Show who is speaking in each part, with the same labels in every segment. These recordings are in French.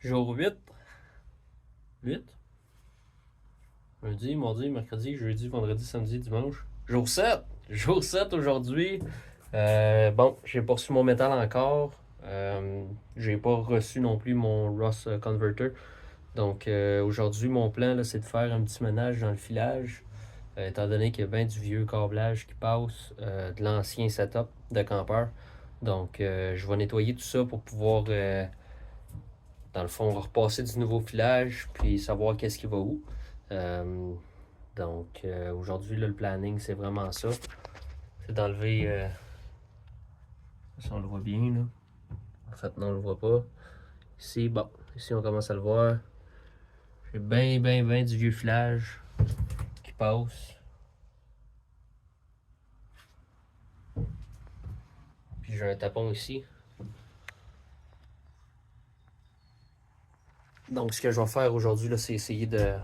Speaker 1: Jour 8, 8, lundi, mardi, mercredi, jeudi, vendredi, samedi, dimanche. Jour 7, jour 7 aujourd'hui. Bon, j'ai pas reçu mon métal encore. J'ai pas reçu non plus mon Ross Converter. Donc aujourd'hui, mon plan, là, c'est de faire un petit ménage dans le filage. Étant donné qu'il y a bien du vieux câblage qui passe, de l'ancien setup de campeur. Donc je vais nettoyer tout ça pour pouvoir, dans le fond, repasser du nouveau filage, puis savoir qu'est-ce qui va où. Euh, donc aujourd'hui, là, le planning, c'est vraiment ça. C'est d'enlever. Si on le voit bien, là. En fait, non, on le voit pas. Ici, bon. Ici, on commence à le voir. J'ai bien du vieux filage qui passe. Puis j'ai un tapon ici. Donc, ce que je vais faire aujourd'hui, là, c'est essayer de,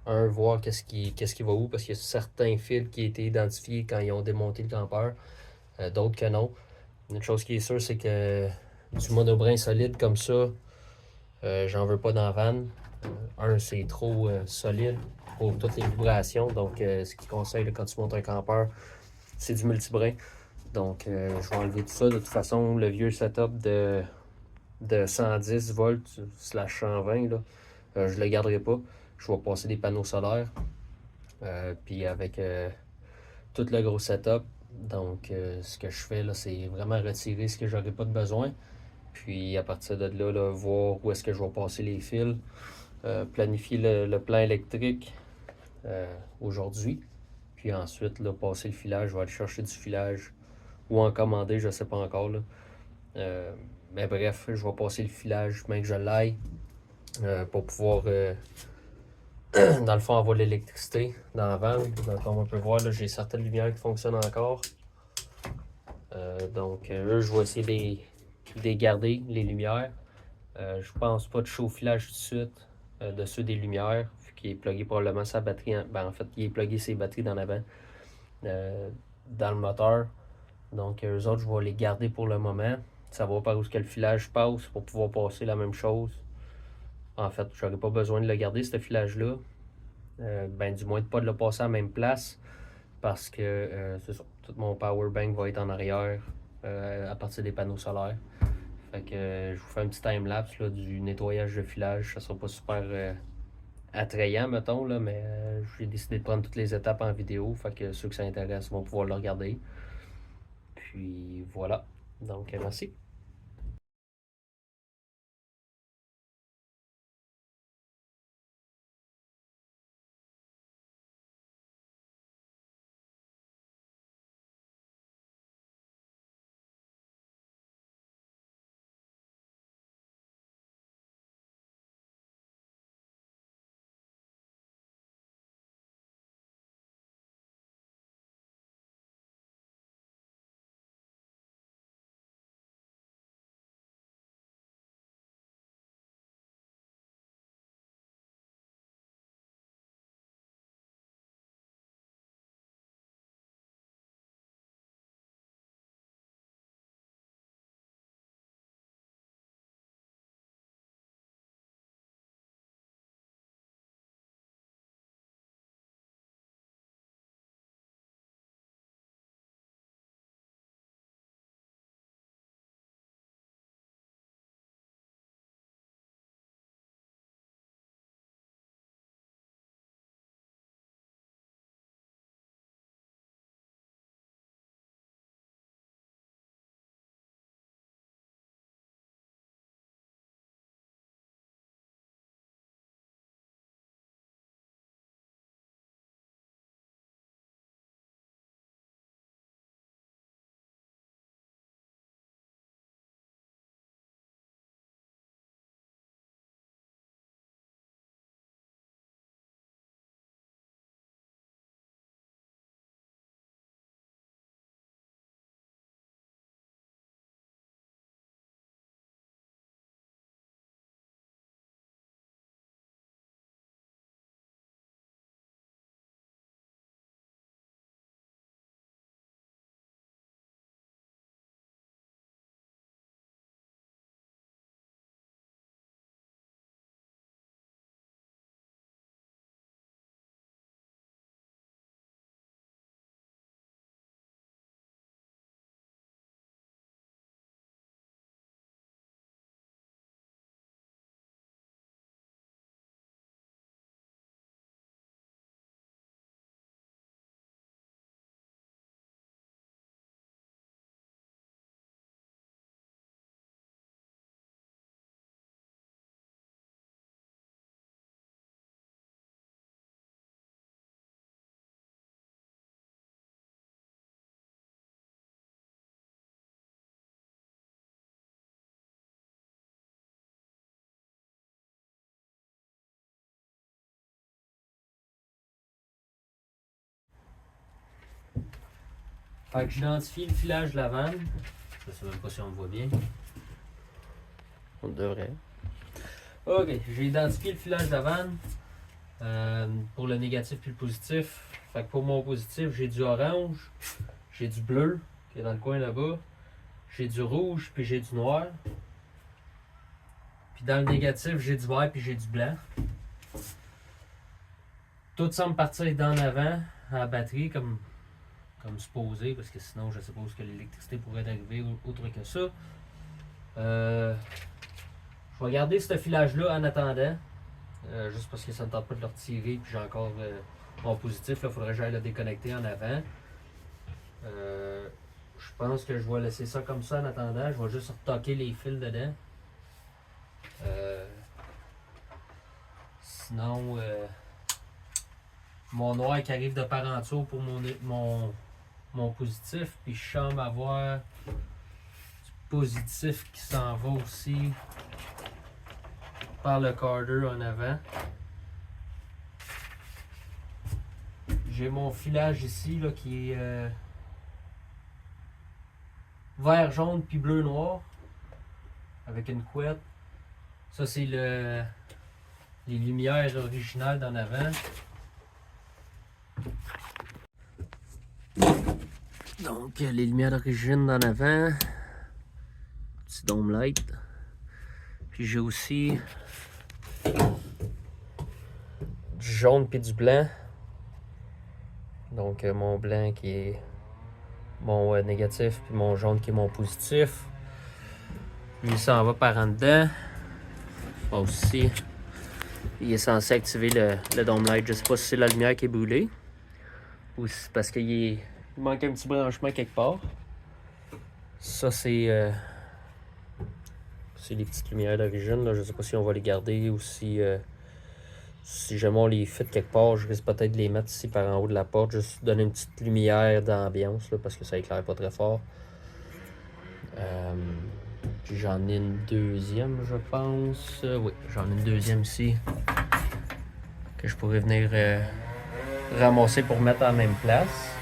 Speaker 1: voir qu'est-ce qui va où, parce qu'il y a certains fils qui ont été identifiés quand ils ont démonté le campeur, d'autres que non. Une chose qui est sûre, c'est que du monobrin solide comme ça, j'en veux pas dans la van. C'est trop solide pour toutes les vibrations. Donc, ce qu'ils conseille là, quand tu montes un campeur, c'est du multibrin. Donc, je vais enlever tout ça. De toute façon, le vieux setup de 110 volts slash 120, là, je le garderai pas. Je vais passer des panneaux solaires. Puis avec tout le gros setup. Donc, ce que je fais là, c'est vraiment retirer ce que j'aurais pas de besoin. Puis à partir de là, là, voir où est-ce que je vais passer les fils. Planifier le plan électrique aujourd'hui. Puis ensuite, là, passer le filage. Je vais aller chercher du filage ou en commander, je ne sais pas encore. Là. Euh, mais bref, je vais passer le filage, bien que je l'aille, pour pouvoir, dans le fond, avoir de l'électricité dans la van. Donc, comme on peut voir, là, j'ai certaines lumières qui fonctionnent encore. Donc, je vais essayer de les garder, les lumières. Je pense pas de chauffage tout de suite dessus des lumières, vu qu'il est plugué probablement sa batterie. En fait, il est plugué ses batteries dans l'avant, euh, dans le moteur. Donc, eux autres, je vais les garder pour le moment. Savoir par où ce que le filage passe pour pouvoir passer la même chose. En fait, j'aurais pas besoin de le garder, ce filage-là. Ben, du moins, de pas de le passer à la même place. Parce que c'est ça, tout mon power bank va être en arrière à partir des panneaux solaires. Fait que je vous fais un petit time-lapse du nettoyage de filage. Ça sera pas super attrayant, mettons, là, mais j'ai décidé de prendre toutes les étapes en vidéo. Fait que ceux que ça intéresse vont pouvoir le regarder. Puis voilà. Donc, merci. Fait que j'identifie le filage de la vanne. Je sais même pas si on le voit bien. On devrait. Ok, j'ai identifié le filage de la vanne pour le négatif puis le positif. Fait que pour mon positif, j'ai du orange, j'ai du bleu qui est dans le coin là-bas, j'ai du rouge puis j'ai du noir. Puis dans le négatif, j'ai du vert puis j'ai du blanc. Tout semble partir d'en avant à la batterie comme supposé, parce que sinon je suppose que l'électricité pourrait arriver autre que ça. Je vais garder ce filage-là en attendant. Juste parce que ça ne tente pas de le retirer, puis j'ai encore mon positif, il faudrait que j'aille le déconnecter en avant. Je pense que je vais laisser ça comme ça en attendant. Je vais juste retoquer les fils dedans. Sinon, mon noir qui arrive de par en dessous pour mon positif, puis je semble avoir du positif qui s'en va aussi par le carder en avant. J'ai mon filage ici là, qui est vert, jaune puis bleu noir avec une couette. Ça c'est les lumières originales d'en avant. Donc les lumières d'origine d'en avant. Petit dome light. Puis j'ai aussi du jaune puis du blanc. Donc mon blanc qui est mon négatif puis mon jaune qui est mon positif. Lui il s'en va par en dedans. Bon, aussi, il est censé activer le dome light. Je sais pas si c'est la lumière qui est brûlée ou si c'est parce qu'il manque un petit branchement quelque part. Ça c'est les petites lumières d'origine. Je sais pas si on va les garder ou si jamais on les fait quelque part, je risque peut-être de les mettre ici par en haut de la porte, juste donner une petite lumière d'ambiance parce que ça éclaire pas très fort. Puis j'en ai une deuxième, je pense. Oui, j'en ai une deuxième ici que je pourrais venir ramasser pour mettre à la même place.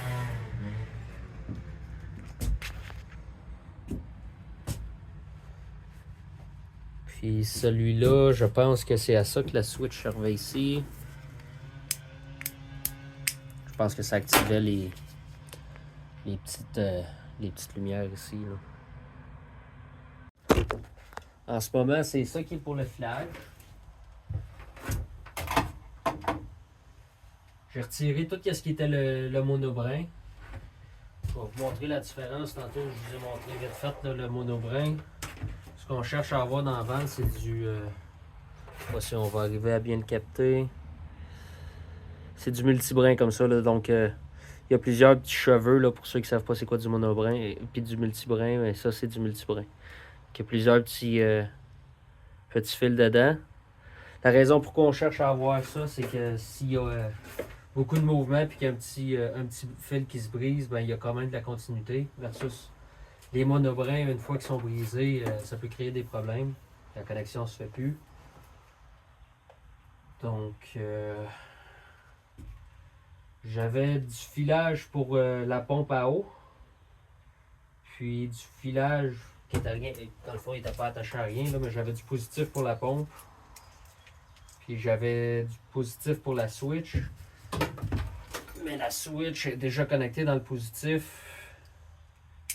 Speaker 1: Puis celui-là, je pense que c'est à ça que la switch servait ici. Je pense que ça activait les petites lumières ici. Là. En ce moment, c'est ça qui est pour le filage. J'ai retiré tout ce qui était le monobrin. Je vais vous montrer la différence. Tantôt, je vous ai montré vite fait là, le monobrin. Ce qu'on cherche à avoir dans la vanne, c'est du... je sais pas si on va arriver à bien le capter. C'est du multibrin comme ça. Là, donc, il y a plusieurs petits cheveux là, pour ceux qui ne savent pas c'est quoi du monobrin. Et puis du multibrin, mais ça, c'est du multibrin. Il y a plusieurs petits fils dedans. La raison pourquoi on cherche à avoir ça, c'est que s'il y a beaucoup de mouvement et qu'il y a un petit fil qui se brise, ben, il y a quand même de la continuité. Versus les monobrins, une fois qu'ils sont brisés, ça peut créer des problèmes. La connexion ne se fait plus. Donc, j'avais du filage pour la pompe à eau. Puis du filage qui était rien. Dans le fond, il n'était pas attaché à rien, là, mais j'avais du positif pour la pompe. Puis j'avais du positif pour la switch. Mais la switch est déjà connectée dans le positif.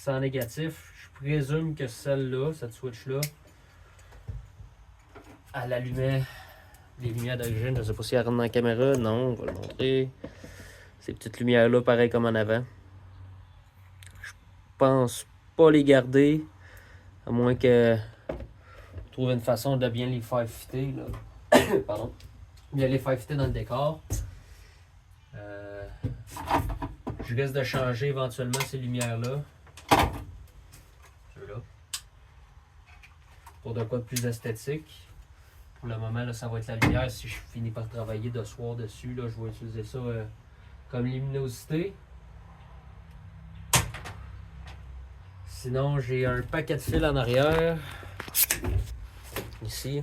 Speaker 1: Sans négatif. Je présume que celle-là, cette switch-là, elle allumait les lumières d'origine. Je ne sais pas si elle rentre dans la caméra. Non, on va le montrer. Ces petites lumières-là, pareil comme en avant. Je pense pas les garder. À moins que je trouve une façon de bien les faire fitter. Là. Pardon. Bien les faire fitter dans le décor. Je risque de changer éventuellement ces lumières-là. Ceux-là. Pour de quoi de plus esthétique. Pour le moment, là, ça va être la lumière. Si je finis par travailler de soir dessus, là, je vais utiliser ça comme luminosité. Sinon, j'ai un paquet de fils en arrière. Ici.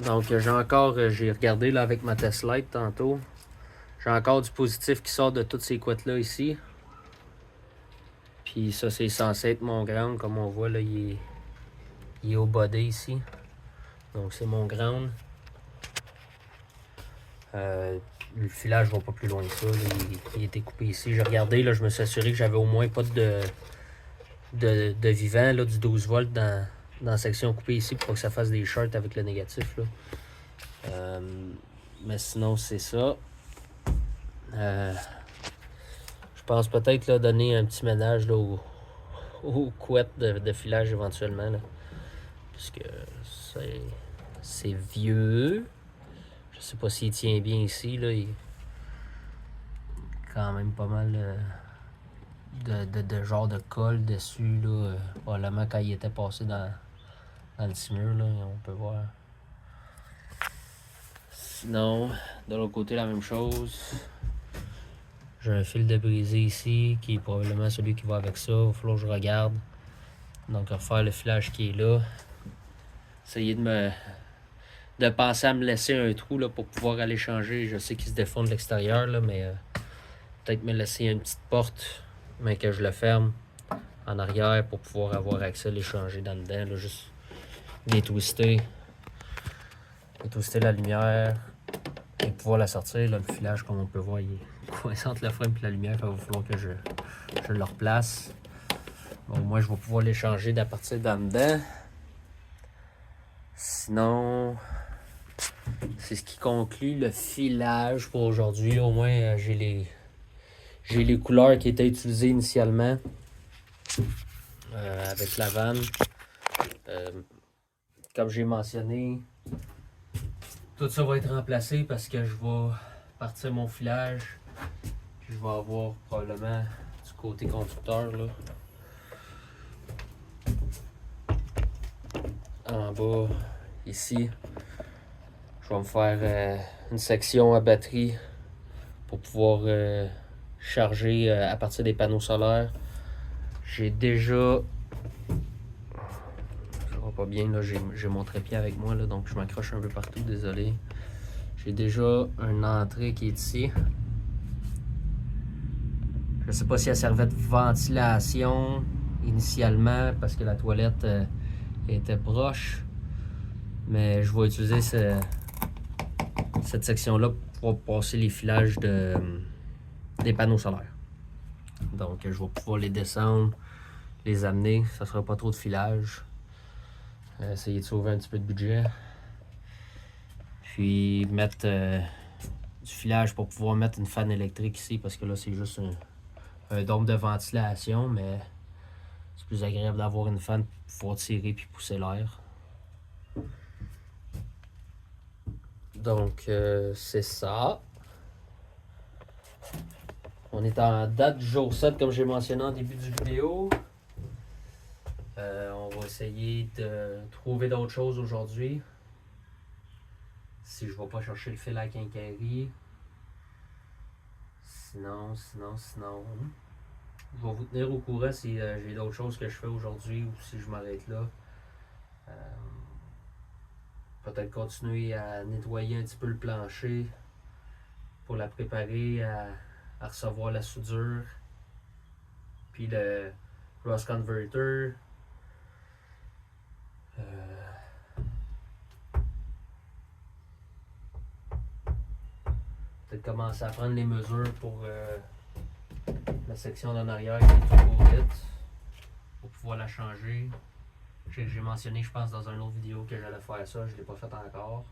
Speaker 1: Donc, j'ai regardé là avec ma test light tantôt. J'ai encore du positif qui sort de toutes ces couettes-là ici. Puis ça, c'est censé être mon ground. Comme on voit, là, il est au body ici. Donc c'est mon ground. Le filage va pas plus loin que ça. Là. Il a été coupé ici. J'ai regardé, là, je me suis assuré que j'avais au moins pas de vivant, là, du 12 volts dans la section coupée ici pour pas que ça fasse des shorts avec le négatif. Là. Mais sinon, c'est ça. Je pense peut-être là, donner un petit ménage là, aux couettes de filage éventuellement. Là, parce que c'est vieux. Je sais pas s'il tient bien ici. Là, il quand même pas mal de genre de colle dessus. Là, probablement quand il était passé dans le timur, là, on peut voir. Sinon, de l'autre côté, la même chose. J'ai un fil de brisé ici, qui est probablement celui qui va avec ça. Il va falloir que je regarde. Donc, refaire le filage qui est là. Essayer de penser à me laisser un trou là, pour pouvoir aller changer. Je sais qu'il se défend de l'extérieur, là, mais peut-être me laisser une petite porte, mais que je le ferme en arrière pour pouvoir avoir accès à les changer dans dedans. Là, juste détwister la lumière et pouvoir la sortir. Là, le filage, comme on peut voir, il est coincé entre le frame et la lumière. Il va falloir que je le replace. Bon, moi, je vais pouvoir les changer d'à partir d'en dedans. Sinon, c'est ce qui conclut le filage pour aujourd'hui. Au moins, j'ai les couleurs qui étaient utilisées initialement avec la vanne. Comme j'ai mentionné, tout ça va être remplacé parce que je vais partir mon filage. Puis je vais avoir probablement du côté conducteur là. En bas, ici, je vais me faire une section à batterie pour pouvoir charger à partir des panneaux solaires. J'ai déjà... Ça va pas bien, là, j'ai mon trépied avec moi, là, donc je m'accroche un peu partout, désolé. J'ai déjà une entrée qui est ici. Je sais pas si elle servait de ventilation initialement parce que la toilette était proche. Mais je vais utiliser cette section-là pour passer les filages des panneaux solaires. Donc je vais pouvoir les descendre, les amener. Ça sera pas trop de filage. Essayer de sauver un petit peu de budget. Puis mettre du filage pour pouvoir mettre une fan électrique ici parce que là c'est juste un dôme de ventilation, mais c'est plus agréable d'avoir une fan pour pouvoir tirer puis pousser l'air. Donc c'est ça. On est en date du jour 7 comme j'ai mentionné en début du vidéo. On va essayer de trouver d'autres choses aujourd'hui. Si je ne vais pas chercher le fil à quincaillerie. Sinon. Je vais vous tenir au courant si j'ai d'autres choses que je fais aujourd'hui ou si je m'arrête là. Peut-être continuer à nettoyer un petit peu le plancher pour la préparer à recevoir la soudure. Puis le Rust Converter. Peut-être commencer à prendre les mesures pour la section d'en arrière qui est trop vite pour pouvoir la changer. J'ai mentionné, je pense, dans une autre vidéo que j'allais faire ça, je ne l'ai pas fait encore.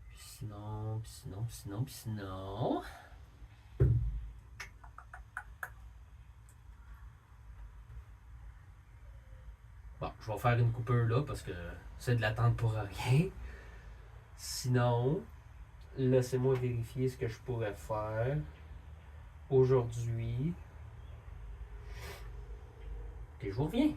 Speaker 1: Puis sinon. Bon, je vais faire une coupure là parce que c'est de l'attente pour rien. Sinon, laissez-moi vérifier ce que je pourrais faire aujourd'hui. Et je vous reviens.